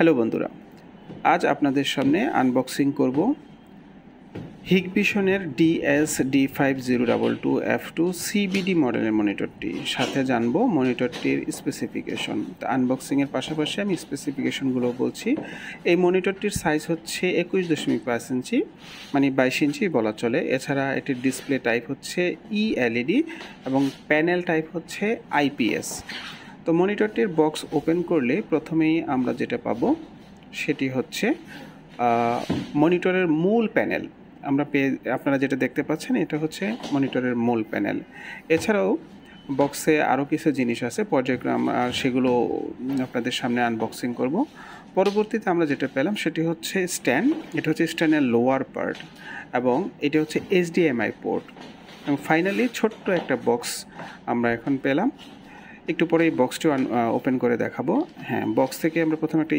Hello বন্ধুরা, আজ আপনাদের সামনে আনবক্সিং করব হিগভিশনের DS-D5022F2 CBD মডেলের মনিটরটি। সাথে জানবো মনিটরটির স্পেসিফিকেশন। আনবক্সিংয়ের পাশাপাশি আমি স্পেসিফিকেশনগুলো বলছি। এই মনিটরটির সাইজ হচ্ছে 21.5 ইঞ্চি, মানে 22 ইঞ্চি বলা চলে। এছাড়া এটির ডিসপ্লে টাইপ হচ্ছে ELED এবং প্যানেল টাইপ হচ্ছে IPS। তো মনিটরটির বক্স ওপেন করলে প্রথমেই আমরা যেটা পাবো সেটি হচ্ছে মনিটরের মূল প্যানেল। আপনারা যেটা দেখতে পাচ্ছেন এটা হচ্ছে মনিটরের মূল প্যানেল। এছাড়াও বক্সে আরও কিছু জিনিস আছে, পর্যায়ক্রম সেগুলো আপনাদের সামনে আনবক্সিং করব। পরবর্তীতে আমরা যেটা পেলাম সেটি হচ্ছে স্ট্যান্ড। এটা হচ্ছে স্ট্যান্ডের লোয়ার পার্ট এবং এটা হচ্ছে HDMI পোর্ট। এবং ফাইনালি ছোট্ট একটা বক্স আমরা এখন পেলাম। একটু পরে এই বক্সটি ওপেন করে দেখাবো। হ্যাঁ, বক্স থেকে আমরা প্রথমে একটা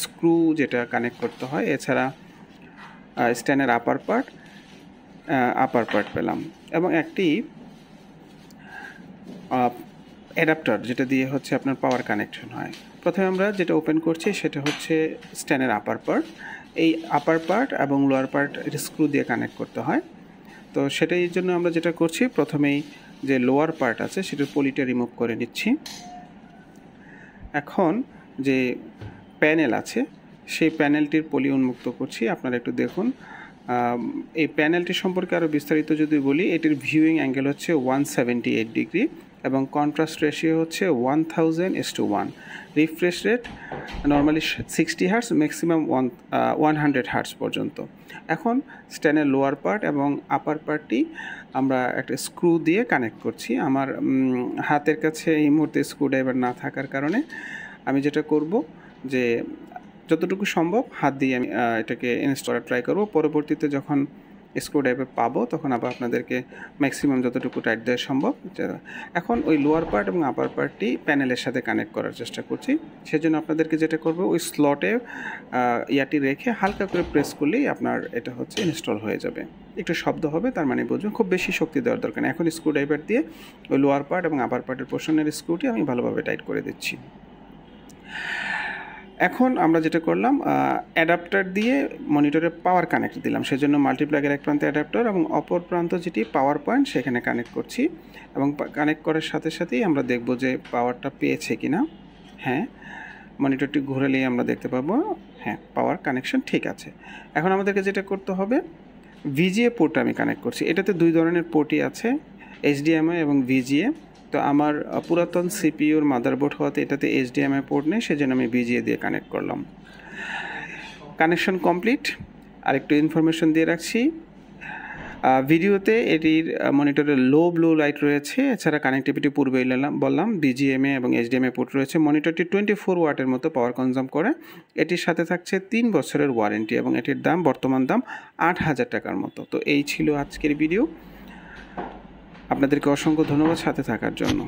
স্ক্রু যেটা কানেক্ট করতে হয়, এছাড়া স্ট্যান্ডের আপার পার্ট পেলাম এবং একটি অ্যাডাপ্টার যেটা দিয়ে হচ্ছে আপনার পাওয়ার কানেকশন হয়। প্রথমে আমরা যেটা ওপেন করছি সেটা হচ্ছে স্ট্যান্ডের আপার পার্ট। এই আপার পার্ট এবং লোয়ার পার্ট এটা স্ক্রু দিয়ে কানেক্ট করতে হয়। তো সেটাই জন্য আমরা যেটা করছি, প্রথমেই যে লোয়ার পার্ট আছে সেটার পলিটা রিমুভ করে নিচ্ছি। এখন যে প্যানেল আছে সেই প্যানেলটির পলি উন্মুক্ত করছি। আপনারা একটু দেখুন। এই প্যানেলটি সম্পর্কে আরও বিস্তারিত যদি বলি, এটির ভিউইং অ্যাঙ্গেল হচ্ছে 178 ডিগ্রি এবং কন্ট্রাস্ট রেশিও হচ্ছে 1000:1। Refresh rate normally 60 hertz, maximum 100 hertz পর্যন্ত। এখন স্ট্যান্ডের লোয়ার পার্ট এবং আপার পার্টটি আমরা একটা স্ক্রু দিয়ে কানেক্ট করছি। আমার হাতের কাছে এই মুহূর্তে স্ক্রুড্রাইভার না থাকার কারণে আমি যেটা করব যে যতটুকু সম্ভব হাত দিয়ে আমি এটাকে ইনস্টল করার ট্রাই করব। পরবর্তীতে যখন স্ক্রুড্রাইভার পাবো তখন আবার আপনাদেরকে ম্যাক্সিমাম যতটুকু টাইট দেওয়া সম্ভব। এখন ওই লোয়ার পার্ট এবং আপার পার্টটি প্যানেলের সাথে কানেক্ট করার চেষ্টা করছি। সেজন্য আপনাদেরকে যেটা করবো, ওই স্লটে ইয়াটি রেখে হালকা করে প্রেস করলেই আপনার এটা হচ্ছে ইনস্টল হয়ে যাবে। একটু শব্দ হবে, তার মানে বুঝবেন। খুব বেশি শক্তি দেওয়ার দরকার নেই। এখন স্ক্রুড্রাইভার দিয়ে ওই লোয়ার পার্ট এবং আপার পার্টের পোর্শনের স্ক্রুটি আমি ভালোভাবে টাইট করে দিচ্ছি। এখন আমরা যেটা করলাম, অ্যাডাপ্টার দিয়ে মনিটরে পাওয়ার কানেক্ট দিলাম। সেজন্য মাল্টিপ্লাগের এক প্রান্তে অ্যাডাপ্টার এবং অপর প্রান্ত যেটি পাওয়ার পয়েন্ট সেখানে কানেক্ট করছি। এবং কানেক্ট করার সাথে সাথেই আমরা দেখব যে পাওয়ারটা পেয়েছে কি না। হ্যাঁ, মনিটরটি ঘুরালেই আমরা দেখতে পাবো হ্যাঁ, পাওয়ার কানেকশন ঠিক আছে। এখন আমাদেরকে যেটা করতে হবে, VGA পোর্ট আমি কানেক্ট করছি। এটাতে দুই ধরনের পোর্টই আছে, HDMI এবং VGA। তো আমার পুরাতন সিপিইউর মাদারবোর্ড হওয়াতে এটাতে HDMI পোর্ট নেই, সেজন্য আমি VGA দিয়ে কানেক্ট করলাম। Connection complete. আরেকটু ইনফরমেশন দিয়ে রাখছি, ভিডিওতে এটির মনিটরের লো ব্লু লাইট রয়েছে। এছাড়া কানেক্টিভিটি পূর্বেই বললাম BGMA এবং HDMI পোর্ট রয়েছে। মনিটরটি 24 ওয়াটের মতো পাওয়ার কনজাম করে। এটির সাথে থাকছে 3 বছরের ওয়ারেন্টি এবং এটির বর্তমান দাম 8000 টাকার মতো। তো এই ছিল আজকের ভিডিও। আপনাদেরকে অসংখ্য ধন্যবাদ সাথে থাকার জন্য।